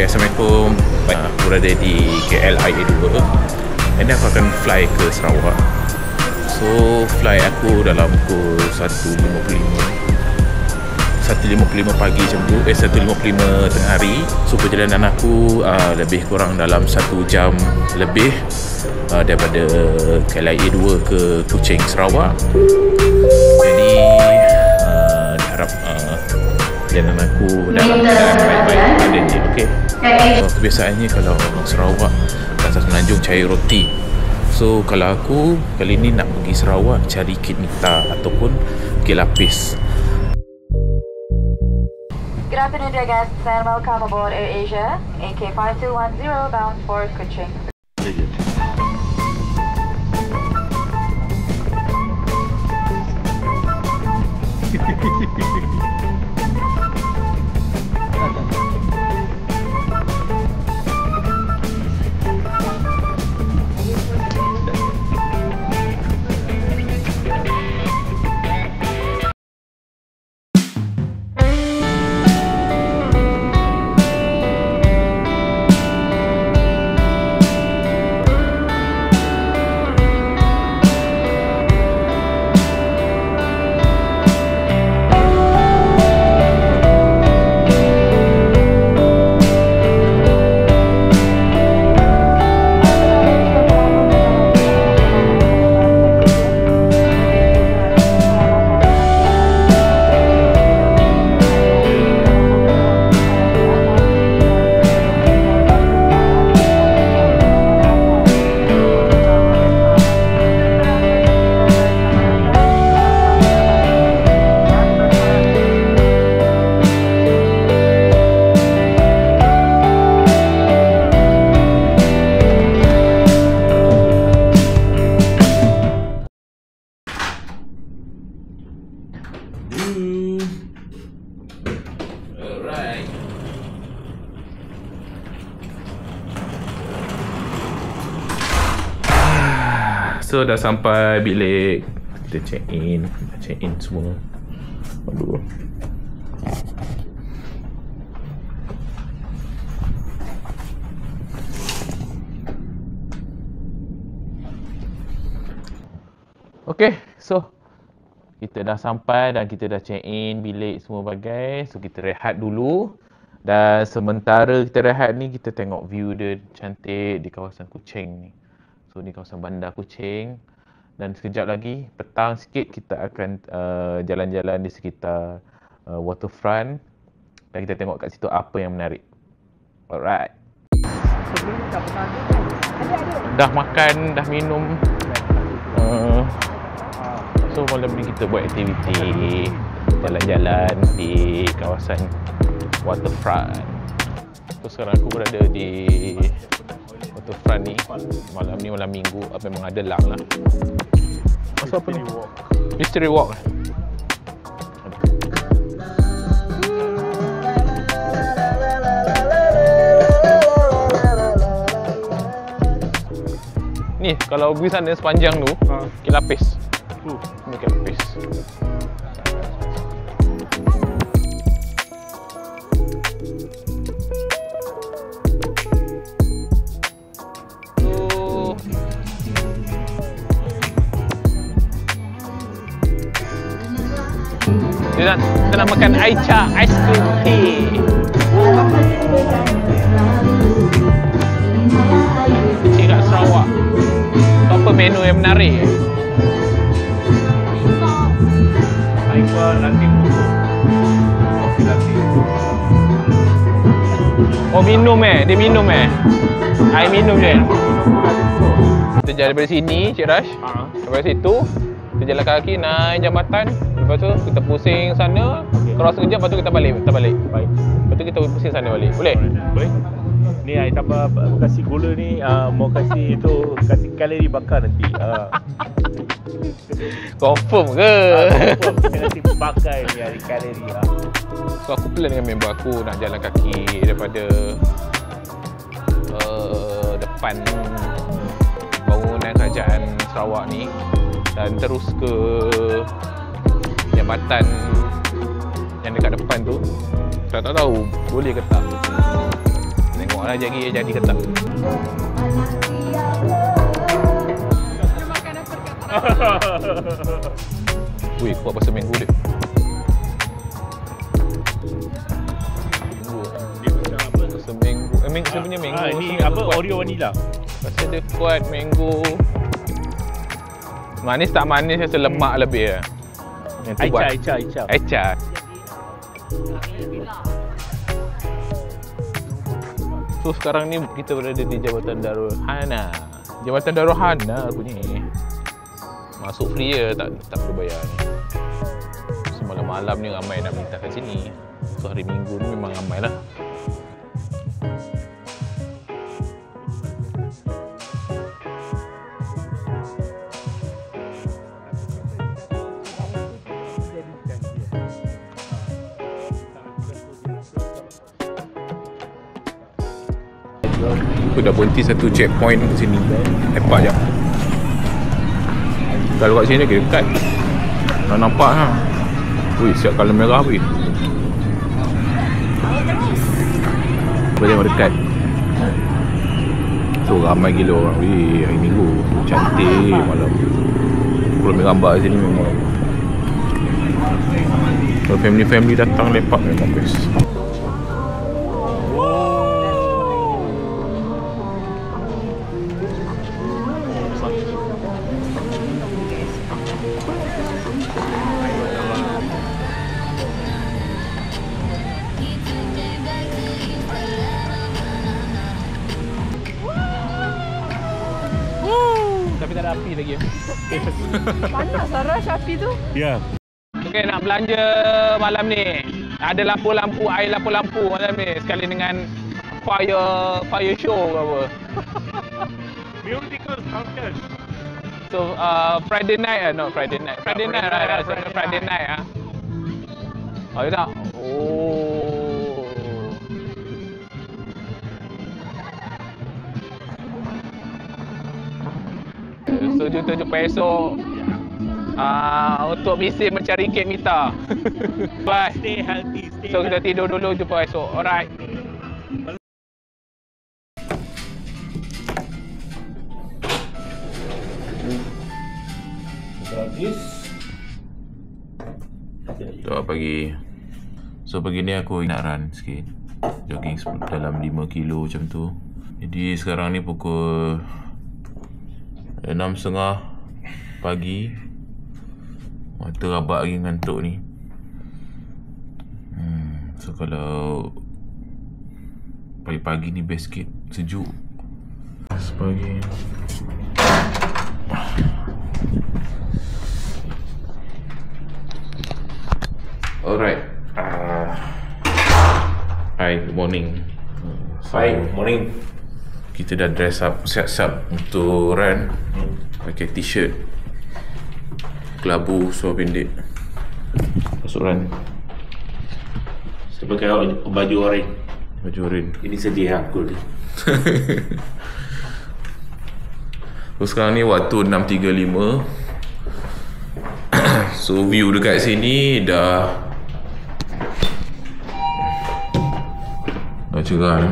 Assalamualaikum. Aku berada di KLIA 2 and aku akan fly ke Sarawak. So flight aku dalam pukul 1.55 pagi macam tu, 1.55 tengah hari. So perjalanan aku lebih kurang dalam 1 jam lebih daripada KLIA 2 ke Kuching, Sarawak. Jadi diharap perjalanan aku dalam keadaan baik-baik pada je. Okay. Kebiasaannya kalau orang Sarawak rasa Semenanjung cari roti. So kalau aku kali ni nak pergi Sarawak cari kit mita ataupun kit lapis. Good afternoon dear guests and welcome aboard AirAsia AK5210 bound for Kuching. Alright. So dah sampai bilik. Kita check in semua. Aduh. Okay, so kita dah sampai dan kita dah check in bilik semua bagai. So kita rehat dulu. Dan sementara kita rehat ni, kita tengok view dia cantik di kawasan Kuching ni. So ni kawasan bandar Kuching. Dan sekejap lagi, petang sikit kita akan jalan-jalan di sekitar waterfront. Dan kita tengok kat situ apa yang menarik. Alright. Dah makan, dah minum. So malam ni kita buat aktiviti jalan-jalan di kawasan waterfront. So sekarang aku berada di waterfront ni. Malam ni malam minggu, memang ada lang lah. Masa apa ni? Mystery walk. Ni kalau pergi sana sepanjang tu, kit lapis. Ini kit lapis. Kita nak makan Aicha ice cream tea. Kecil kat Sarawak. Apa menu yang menarik? Aicha nanti buku. Kopi nanti. Oh minum dia minum air minum je. Kita jalan daripada sini, Cik Rash. Daripada situ, kita jalan kaki naik jambatan. Lepas tu kita pusing sana, cross sekejap, lepas tu kita balik. Baik. Lepas tu kita pusing sana balik. Boleh? Boleh. Ni I tambah kasih gula ni, mau kasih itu, kasih kalori bakar nanti. Confirm ke? Confirm, kita nanti pakai ni hari kalori. So aku plan dengan member aku nak jalan kaki daripada depan bangunan kerajaan Sarawak ni dan terus ke jambatan yang dekat depan tu. Tak tahu boleh ke tak. Tengoklah jadi ke tak. Wih, kuat pasal mango dia. Mango saya punya mango. Ini apa? Oreo vanilla. Rasa dia kuat mango. Manis tak manis, rasa lemak lebih lah. Aicha. So sekarang ni kita berada di Jabatan Darul Hana. Jabatan Darul Hana aku ni. Masuk free je, tak perlu bayar ni. Semalam-malam ni ramai nak melintas kat sini. So hari Minggu ni memang ramai lah. Aku dah berhenti satu checkpoint kat sini. Lepak je. Kalau kat sini lagi dekat. Dah nampak ha. Wih, siap colour merah weh. Cuba tengok dekat. So ramai gila orang. Wih, hari Minggu cantik malam. Kalau ambil gambar kat sini memang. Kalau family datang lepak memang best. Tapi tak ada api lagi. Panas lah rush api tu. Ya. Okey, nak belanja malam ni. Ada lampu-lampu, air lampu-lampu malam ni. Sekali dengan fire show ke apa. Musical function. So, Friday night not Friday night. Friday night right? Friday night ah. Oh, ya tak? Oh. So, kita jumpa esok. Untuk misi mencari kek Mita. Bye. Stay healthy. So, kita tidur dulu, jumpa esok. Alright. Selamat pagi. So pagi ni aku nak run sikit. Jogging dalam 5 kilo macam tu. Jadi sekarang ni pukul 6.30 pagi. Mata rabak lagi ngantuk ni. So kalau pagi-pagi ni best sikit, sejuk. Pagi. Alright. Hi, good morning. Hi, morning. Kita dah dress up, siap-siap untuk run. Pakai t-shirt, kelabu, seluar pendek. Masuk run. Saya pakai baju orange. Baju orange. Ini sedih aku ni. So sekarang ni waktu 6.35. So view dekat sini dah cerah ni.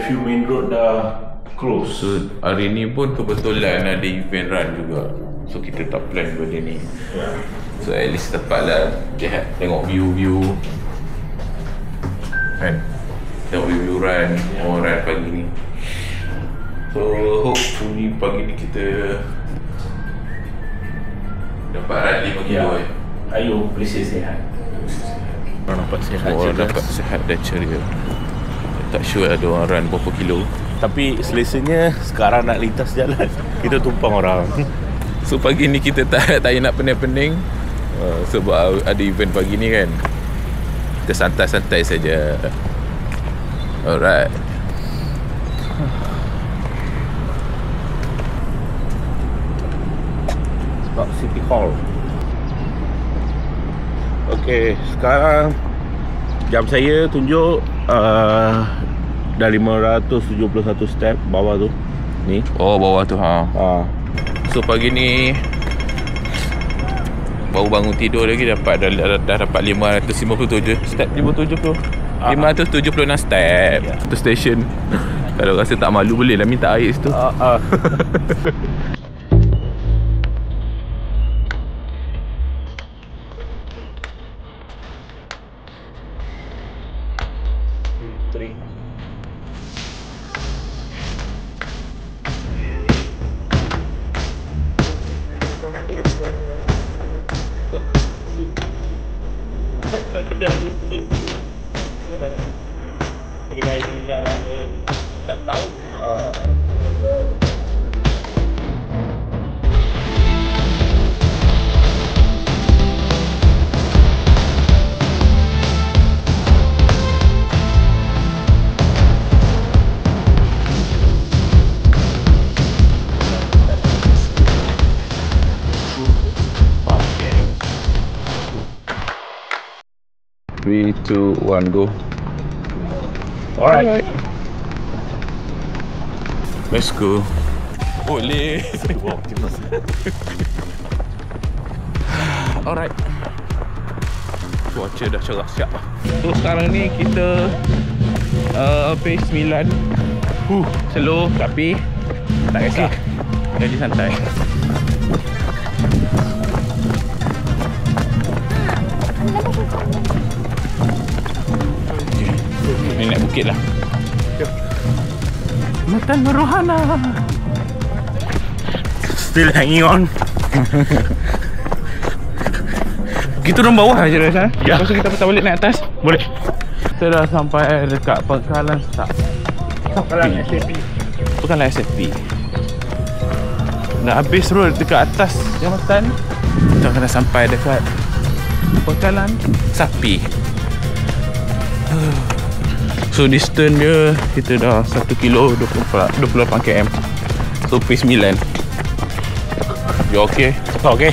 Few main road dah close. So hari ni pun kebetulan ada event run juga. So kita tak plan benda ni. So at least dapatlah lihat, tengok view kan. Tengok view run, run pagi ni. So hopefully pagi ni kita dapat run 5 kilo. Ayo, bersih sehat. Orang dapat sihat. Orang dapat sihat dan ceria. Tak sure ada orang run berapa kilo. Tapi selesanya sekarang nak lintas jalan, kita tumpang orang. So pagi ni kita tak payah nak pening-pening. Sebab ada event pagi ni kan. Kita santai-santai saja. Alright. Sebab City Hall. Okey, sekarang jam saya tunjuk dah 571 step bawah tu. Ni. Oh, bawah tu ha. So pagi ni baru bangun tidur lagi dah dapat 557 step 57 tu. 576 step. Satu stesen. Kalau rasa tak malu boleh lah minta air situ. Three, 2, 1, go. Alright. Let's go. Boleh. Alright. Cuaca dah cerah siap. So sekarang ni kita pace 9. Slow tapi tak kisah. Jadi santai. Ni naik bukit lah. Matan Rohana. Still hanging on. Kita turun bawah aja dah. Ya. Lepas tu kita patah balik naik atas. Boleh. Kita dah sampai dekat Pangkalan Pangkalan SFP. Pangkalan SFP. Dah habis road dekat atas jambatan. Kita kena sampai dekat Pangkalan Sapi. So distance dia kita dah 1 kilo 28 km. So pace 9. You okay? Okay.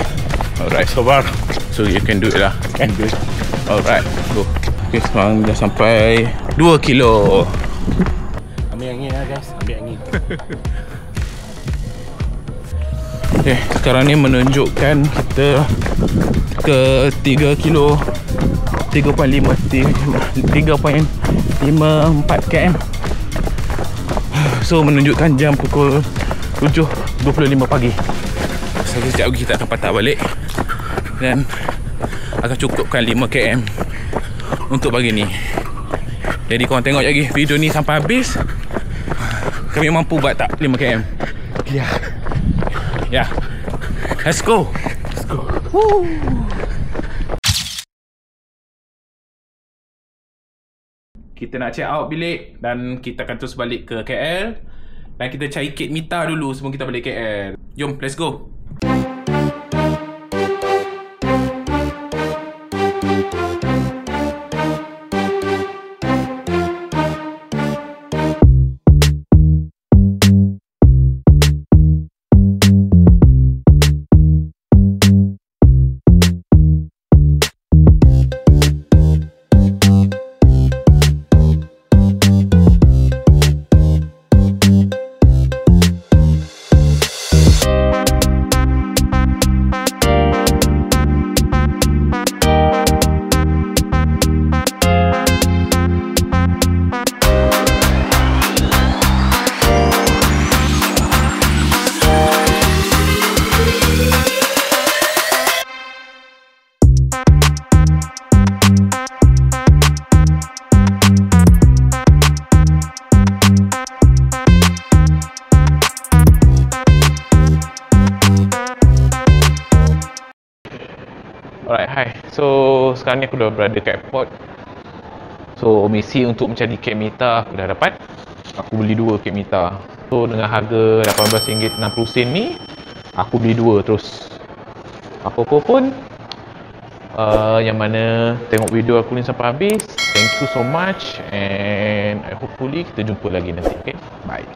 Alright, sabar. So you can do it lah. Can do it. Alright, go. Okay, sekarang dah sampai 2 kilo. Ambil angin lah guys, ambil angin. Okay, sekarang ni menunjukkan kita ke 3 kilo 3.54 km. So menunjukkan jam pukul 7.25 pagi. So sekejap lagi kita akan patah balik dan akan cukupkan 5 km untuk pagi ni. Jadi korang tengok lagi video ni sampai habis. Kami mampu buat tak 5 km? Ya. Ya. Let's go. Let's go. Woo. Kita nak check out bilik dan kita akan terus balik ke KL. Dan kita cari Kate Mita dulu sebelum kita balik KL. Jom, let's go. Alright, hi. So sekarang ni aku dah berada kat airport. So misi untuk mencari Kate Mita aku dah dapat. Aku beli 2 Kate Mita. So dengan harga RM18.60 ni, aku beli 2 terus. Apa-apa pun yang mana tengok video aku ni sampai habis. Thank you so much and hopefully kita jumpa lagi nanti. Okay, bye.